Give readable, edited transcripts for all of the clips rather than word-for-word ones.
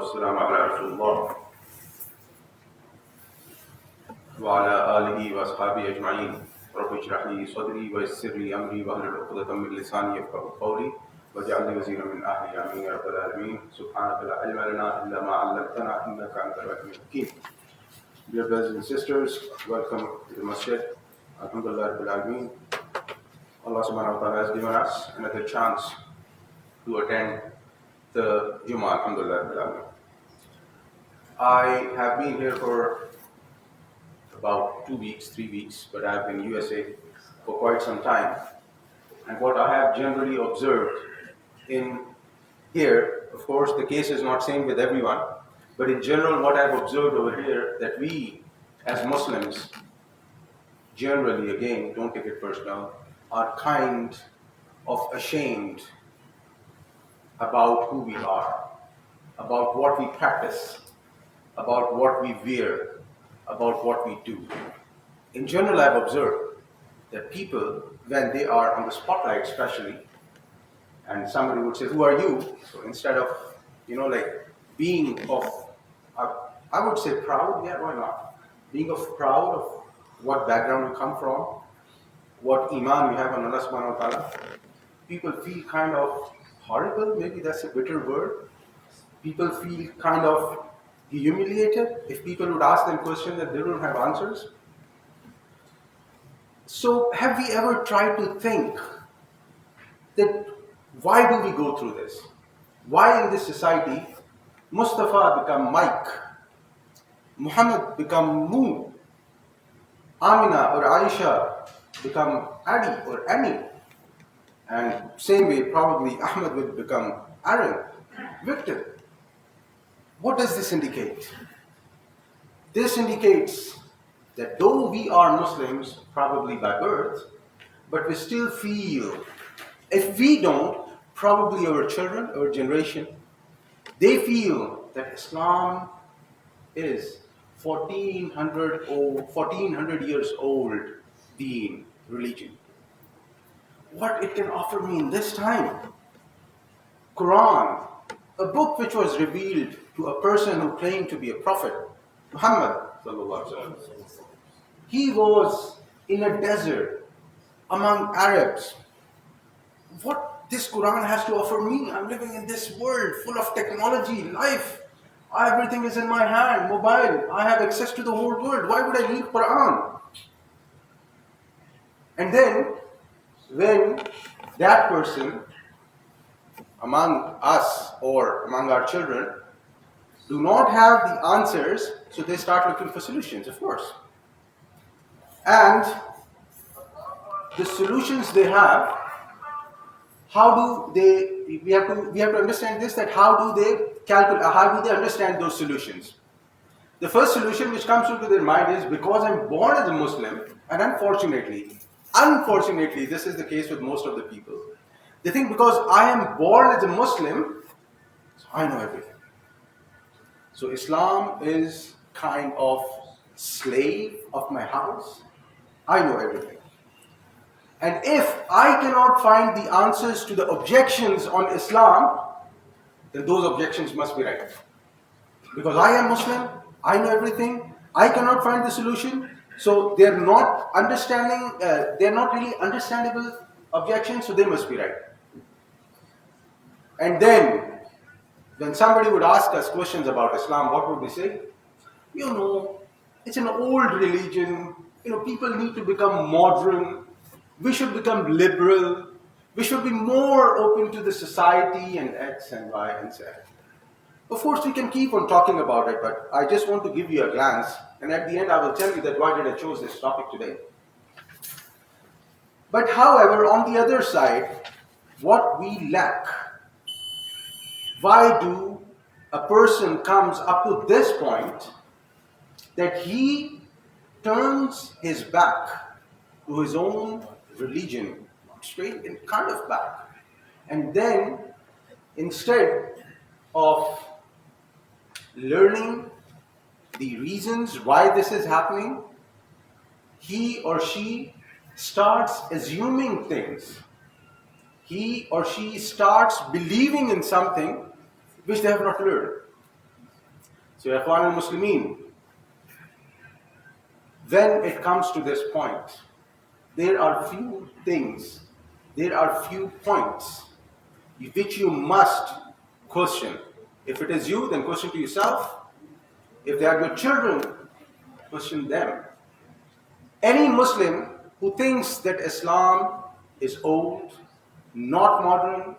والسلام على رسول الله وعلى آله وأصحابه أجمعين رب اشرح لي صدري ويسر لي أمري واحلل عقدة من لساني يفقهوا قولي واجعل لي وزيرا من أهلي آمين يا رب العالمين سبحانك لا علم لنا إلا ما علمتنا إنك أنت العليم الحكيم. Dear brothers and sisters, welcome to the Masjid. Alhamdulillah Rabbil Alameen. Allah subhanahu wa ta'ala has given us another chance to attend the Juma, Alhamdulillah Rabbil Alameen. I have been here for about 2 weeks, 3 weeks, but I have been in USA for quite some time. And what I have generally observed in here, of course the case is not same with everyone, but in general what I have observed over here, that we as Muslims generally, again, don't take it personal, are kind of ashamed about who we are, about what we practice, about what we wear, about what we do. In general, I've observed that people, when they are on the spotlight especially, and somebody would say, who are you? So instead of, being of, I would say proud, yeah, why not? Being of proud of what background you come from, what iman you have on Allah subhanahu wa ta'ala, people feel kind of horrible, maybe that's a bitter word. People feel kind of humiliated if people would ask them questions that they don't have answers. So have we ever tried to think that why do we go through this? Why in this society Mustafa become Mike, Muhammad become Moo, Amina or Aisha become Adi or Annie, and same way probably Ahmed will become Aaron, Victor. What does this indicate? This indicates that though we are Muslims, probably by birth, but we still feel, if we don't, probably our children, our generation, they feel that Islam is 1400 years old being religion. What it can offer me in this time? Quran, a book which was revealed to a person who claimed to be a prophet, Muhammad sallallahu alaihi wasallam. He was in a desert among Arabs. What this Quran has to offer me? I'm living in this world full of technology, life. Everything is in my hand, mobile. I have access to the whole world. Why would I need Quran? And then, when that person among us or among our children do not have the answers, so they start looking for solutions, of course. And the solutions they have, we have to understand this, that how do they understand those solutions? The first solution which comes into their mind is, because I'm born as a Muslim, and unfortunately, this is the case with most of the people. They think because I am born as a Muslim, so I know everything. So Islam is kind of slave of my house. I know everything. And if I cannot find the answers to the objections on Islam, then those objections must be right. Because I am Muslim, I know everything, I cannot find the solution, so they're not really understandable objections, so they must be right. And then, when somebody would ask us questions about Islam, what would we say? It's an old religion, people need to become modern, we should become liberal, we should be more open to the society and X and Y and Z. Of course, we can keep on talking about it, but I just want to give you a glance, and at the end I will tell you that why did I choose this topic today. But however, on the other side, what we lack, why do a person comes up to this point that he turns his back to his own religion, straight and kind of back, and then instead of learning the reasons why this is happening, he or she starts assuming things. He or she starts believing in something which they have not learned. So, Ikhwan al-Muslimin, when it comes to this point, there are few things, there are few points which you must question. If it is you, then question to yourself. If they are your children, question them. Any Muslim who thinks that Islam is old, not modern,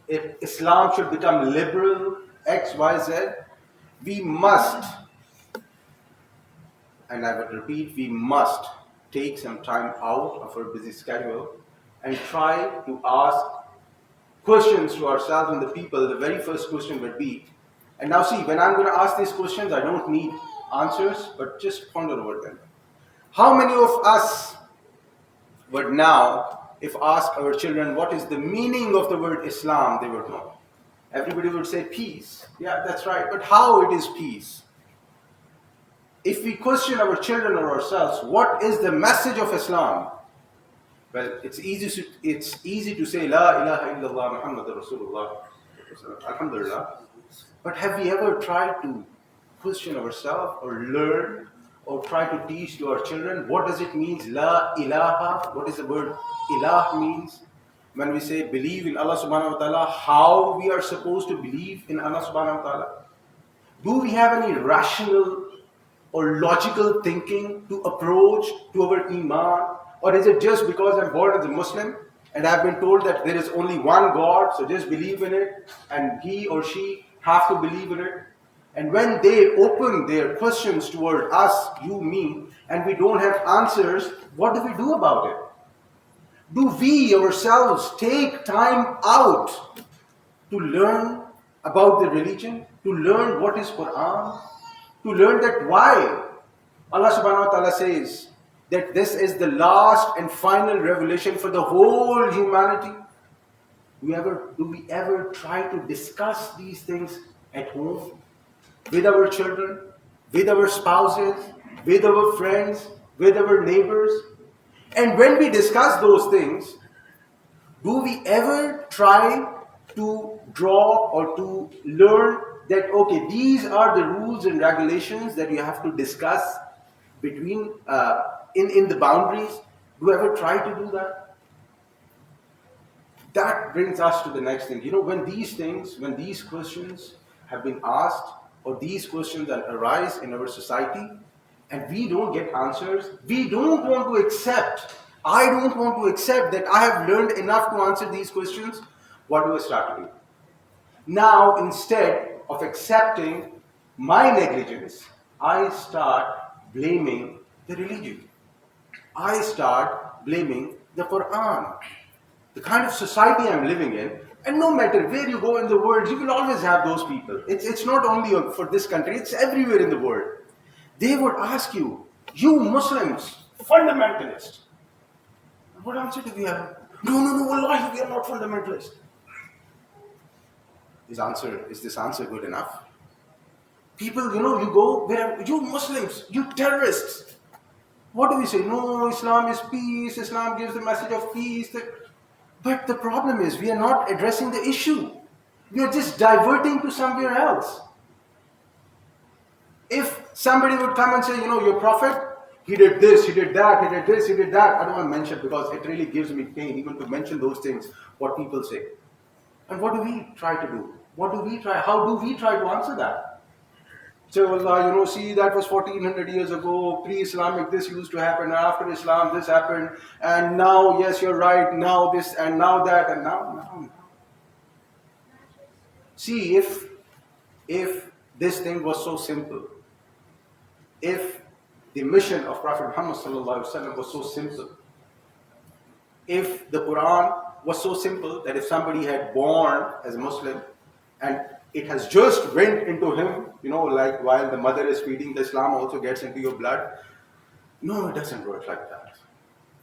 if Islam should become liberal, X, Y, Z, we must, and I would repeat, we must take some time out of our busy schedule and try to ask questions to ourselves and the people. The very first question would be, and now see, when I'm going to ask these questions, I don't need answers, but just ponder over them. How many of us would now, if ask our children what is the meaning of the word Islam, they would know. Everybody would say peace. Yeah, that's right. But how it is peace? If we question our children or ourselves, what is the message of Islam? Well, it's easy to say La ilaha illallah Muhammadur Rasulullah. Alhamdulillah. But have we ever tried to question ourselves or learn or try to teach to our children what does it mean La ilaha? What does the word ilah means? When we say believe in Allah subhanahu wa ta'ala, how we are supposed to believe in Allah subhanahu wa ta'ala? Do we have any rational or logical thinking to approach to our iman? Or is it just because I'm born as a Muslim and I've been told that there is only one God, so just believe in it, and he or she have to believe in it? And when they open their questions toward us, you, me, and we don't have answers, what do we do about it? Do we ourselves take time out to learn about the religion, to learn what is Quran, to learn that why Allah subhanahu wa ta'ala says that this is the last and final revelation for the whole humanity? Do we ever try to discuss these things at home, with our children, with our spouses, with our friends, with our neighbors? And when we discuss those things, do we ever try to draw or to learn that, okay, these are the rules and regulations that you have to discuss between in the boundaries? Do you ever try to do that? That brings us to the next thing. When these questions have been asked, or these questions that arise in our society, and we don't get answers, we don't want to accept. I don't want to accept that I have learned enough to answer these questions. What do I start to do? Now, instead of accepting my negligence, I start blaming the religion. I start blaming the Quran. The kind of society I'm living in, and no matter where you go in the world, you will always have those people. It's not only for this country, it's everywhere in the world. They would ask you, you Muslims, fundamentalist. What answer do we have? No, wallahi, we are not fundamentalist. Is this answer good enough? People, you go, where you Muslims, you terrorists. What do we say? No, Islam is peace, Islam gives the message of peace. But the problem is, we are not addressing the issue. We are just diverting to somewhere else. If somebody would come and say, your prophet, he did this, he did that, he did this, he did that. I don't want to mention because it really gives me pain even to mention those things, what people say. And what do we try to do? How do we try to answer that? So, Allah, see, that was 1400 years ago, pre-Islamic, this used to happen, after Islam, this happened, and now, yes, you're right, now this, and now that, and now. See, if this thing was so simple, if the mission of Prophet Muhammad ﷺ was so simple, if the Quran was so simple that if somebody had born as a Muslim and it has just went into him, like while the mother is feeding, the Islam also gets into your blood. No, it doesn't work like that.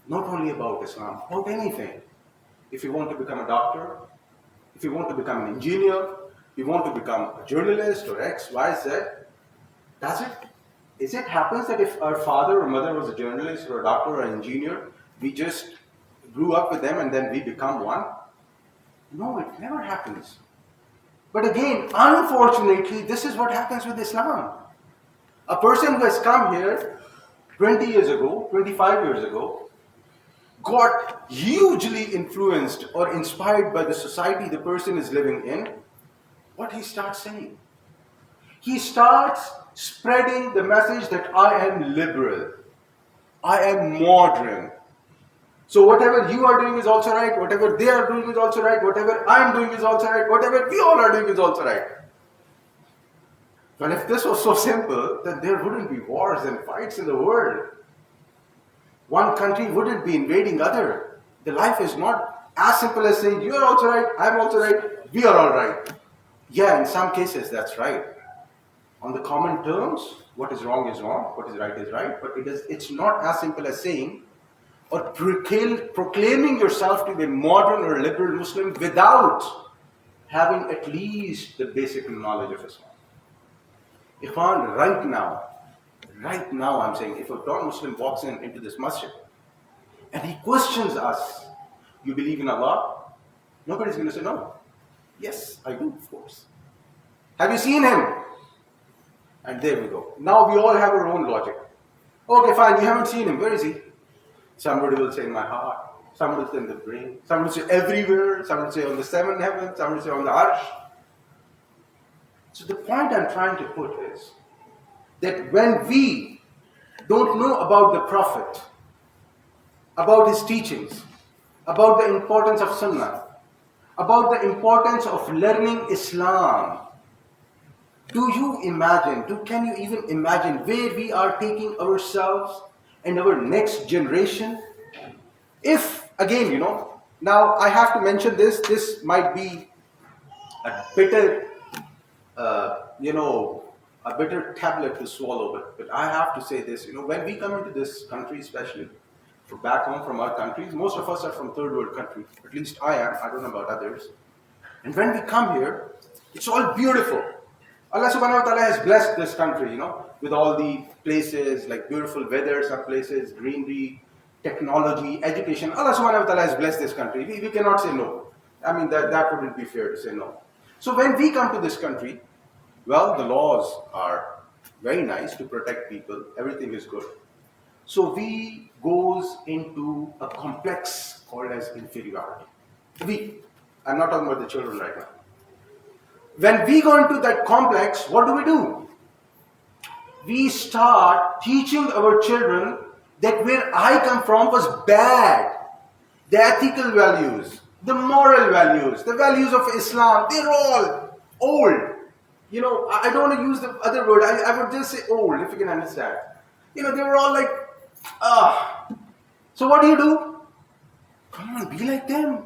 Not only about Islam, about anything. If you want to become a doctor, if you want to become an engineer, you want to become a journalist or X, Y, Z, is it happens that if our father or mother was a journalist or a doctor or an engineer, we just grew up with them and then we become one? No, it never happens. But again, unfortunately, this is what happens with Islam. A person who has come here 20 years ago, 25 years ago, got hugely influenced or inspired by the society the person is living in, what he starts saying? He starts spreading the message that I am liberal, I am modern. So whatever you are doing is also right, whatever they are doing is also right, whatever I am doing is also right, whatever we all are doing is also right. Well, if this was so simple, then there wouldn't be wars and fights in the world. One country wouldn't be invading other. The life is not as simple as saying, you are also right, I'm also right, we are all right. Yeah, in some cases that's right. On the common terms, what is wrong, what is right, but it's not as simple as saying or proclaiming yourself to be a modern or liberal Muslim without having at least the basic knowledge of Islam. Ikhwan, right now I'm saying, if a non-Muslim walks into this masjid and he questions us, you believe in Allah? Nobody's going to say no. Yes, I do, of course. Have you seen him? And there we go. Now we all have our own logic. Okay, fine, you haven't seen him. Where is he? Somebody will say in my heart. Somebody will say in the brain. Somebody will say everywhere. Somebody will say on the seventh heaven. Somebody will say on the arsh. So the point I'm trying to put is that when we don't know about the Prophet, about his teachings, about the importance of Sunnah, about the importance of learning Islam, can you even imagine where we are taking ourselves and our next generation? If, again, now I have to mention this might be a bitter, a bitter tablet to swallow, but I have to say this, when we come into this country, especially from back home from our countries, most of us are from third world countries, at least I am, I don't know about others. And when we come here, it's all beautiful. Allah subhanahu wa ta'ala has blessed this country, with all the places, like beautiful weather, some places, greenery, technology, education. Allah subhanahu wa ta'ala has blessed this country. We cannot say no. I mean, that wouldn't be fair to say no. So when we come to this country, well, the laws are very nice to protect people. Everything is good. So we goes into a complex called as inferiority. I'm not talking about the children right now. When we go into that complex, what do? We start teaching our children that where I come from was bad. The ethical values, the moral values, the values of Islam, they're all old. I don't want to use the other word. I would just say old, if you can understand. They were all like, So what do? Come on, be like them.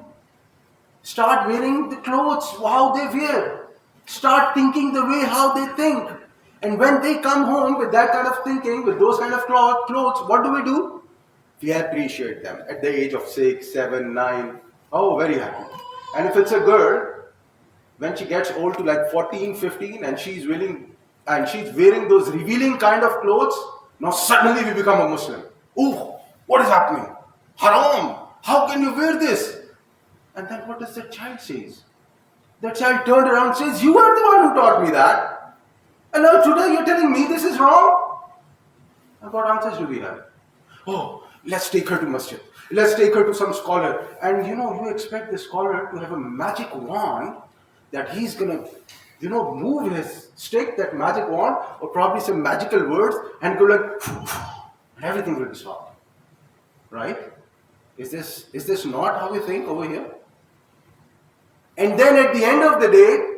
Start wearing the clothes how they wear. Start thinking the way how they think. And when they come home with that kind of thinking, with those kind of clothes, what do? We appreciate them at the age of 6, 7, 9. Oh, very happy. And if it's a girl, when she gets old to like 14, 15, and she's wearing those revealing kind of clothes, now suddenly we become a Muslim. Ooh, what is happening? Haram! How can you wear this? And then what does the child say? The child turned around and says, you are the one who taught me that. And now today you're telling me this is wrong? And what answers do we have? Oh, let's take her to masjid. Let's take her to some scholar. And you expect the scholar to have a magic wand that he's going to, move his stick, that magic wand, or probably some magical words, and go like, and everything will be solved. Right? Is this not how we think over here? And then at the end of the day,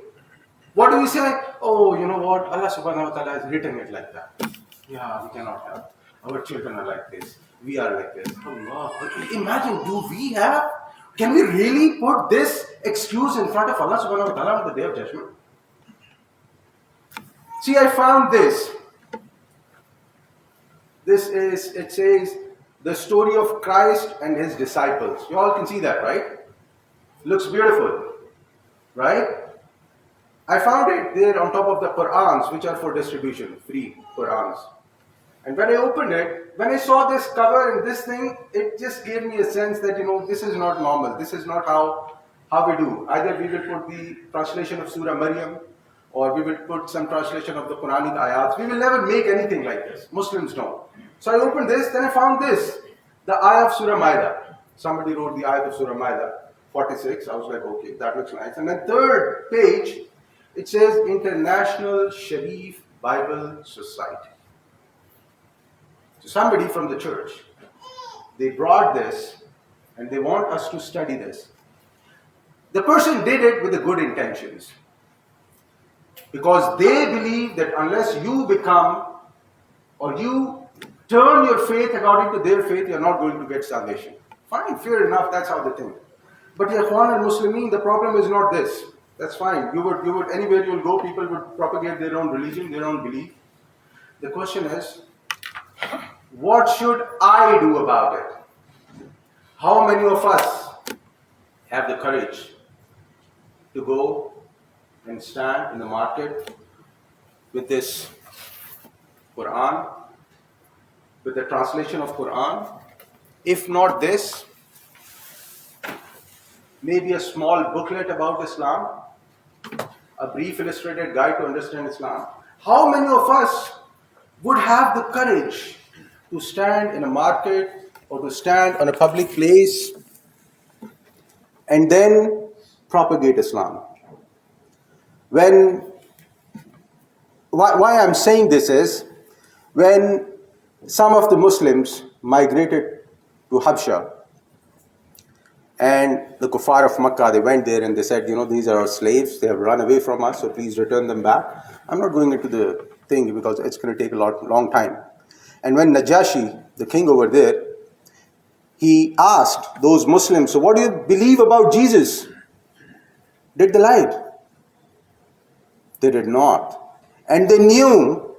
what do we say? Oh, you know what? Allah subhanahu wa ta'ala has written it like that. Yeah, we cannot have. Our children are like this. We are like this. Allah. Imagine, can we really put this excuse in front of Allah subhanahu wa ta'ala on the day of judgment? See, I found this. It says, the story of Christ and his disciples. You all can see that, right? Looks beautiful. Right? I found it there on top of the Qur'ans, which are for distribution, free Qur'ans. And when I opened it, when I saw this cover and this thing, it just gave me a sense that, this is not normal. This is not how how we do. Either we will put the translation of Surah Maryam, or we will put some translation of the Quranic ayats. We will never make anything like this. Muslims don't. So I opened this, then I found this, the ayah of Surah Maida. Somebody wrote the ayah of Surah Maida, 46. I was like, okay, that looks nice. And then third page, it says International Sharif Bible Society. So somebody from the church, they brought this and they want us to study this. The person did it with the good intentions, because they believe that unless you become or you turn your faith according to their faith, you're not going to get salvation. Fine, fair enough, that's how they think. But ya Ikhwan al-Muslimin, the problem is not this. That's fine. You would anywhere you'll go, people would propagate their own religion, their own belief. The question is, what should I do about it? How many of us have the courage to go and stand in the market with this Quran, with the translation of Quran? If not this, maybe a small booklet about Islam, a brief illustrated guide to understand Islam. How many of us would have the courage to stand in a market or to stand on a public place and then propagate Islam? Why I'm saying this is, when some of the Muslims migrated to Habsha, and the kuffar of Makkah, they went there and they said, these are our slaves, they have run away from us, so please return them back. I'm not going into the thing because it's going to take a long time. And when Najashi, the king over there, he asked those Muslims, so what do you believe about Jesus? Did they lie? They did not. And they knew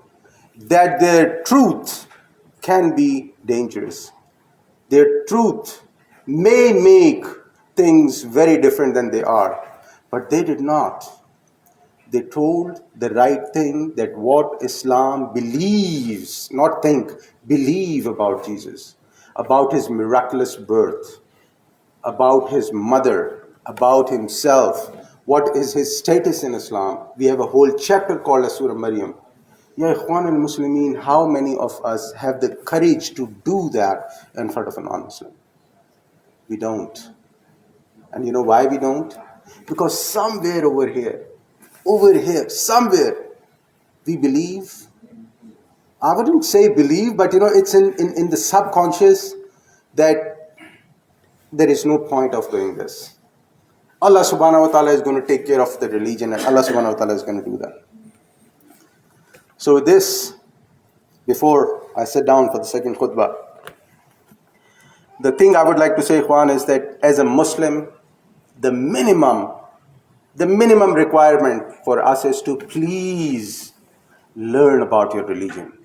that their truth can be dangerous. Their truth may make things very different than they are, but they did not. They told the right thing, that what Islam believes, not think, believe about Jesus, about his miraculous birth, about his mother, about himself, what is his status in Islam. We have a whole chapter called Surah Maryam. Ya Ikhwan al-Muslimin, how many of us have the courage to do that in front of a non-Muslim? We don't. And you know why we don't? Because somewhere over here, somewhere, we believe. I wouldn't say believe, but it's in the subconscious that there is no point of doing this. Allah subhanahu wa ta'ala is going to take care of the religion, and Allah subhanahu wa ta'ala is going to do that. So with this, before I sit down for the second khutbah, the thing I would like to say, Ikhwan, is that as a Muslim, the minimum requirement for us is to please learn about your religion.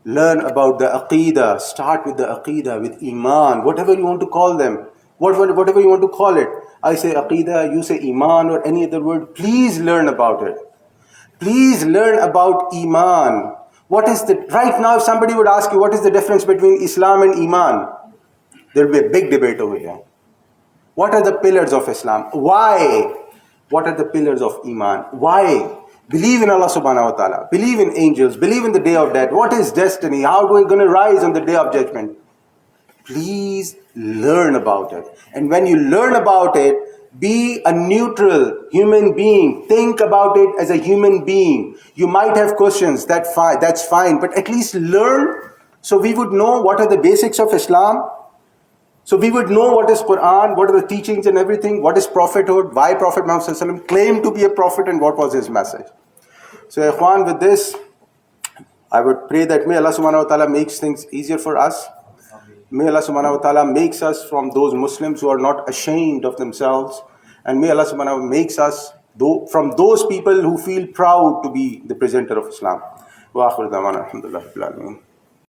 Learn about the Aqeedah. Start with the Aqeedah, with Iman, whatever you want to call them. Whatever you want to call it. I say Aqeedah, you say Iman, or any other word. Please learn about it. Please learn about Iman. Right now, if somebody would ask you, what is the difference between Islam and Iman? There will be a big debate over here. What are the pillars of Islam? Why? What are the pillars of Iman? Why? Believe in Allah subhanahu wa ta'ala. Believe in angels. Believe in the day of death. What is destiny? How are we going to rise on the day of judgment? Please learn about it. And when you learn about it, be a neutral human being. Think about it as a human being. You might have questions, that's fine. But at least learn, so we would know what are the basics of Islam. So we would know what is Quran, what are the teachings and everything, what is prophethood, why Prophet Muhammad claimed to be a prophet, and what was his message. So Ikhwan, with this, I would pray that may Allah subhanahu wa ta'ala makes things easier for us. May Allah subhanahu wa ta'ala makes us from those Muslims who are not ashamed of themselves. And may Allah subhanahu wa ta'ala makes us from those people who feel proud to be the presenter of Islam. Wa akhir da'wana alhamdulillah rabbil alamin.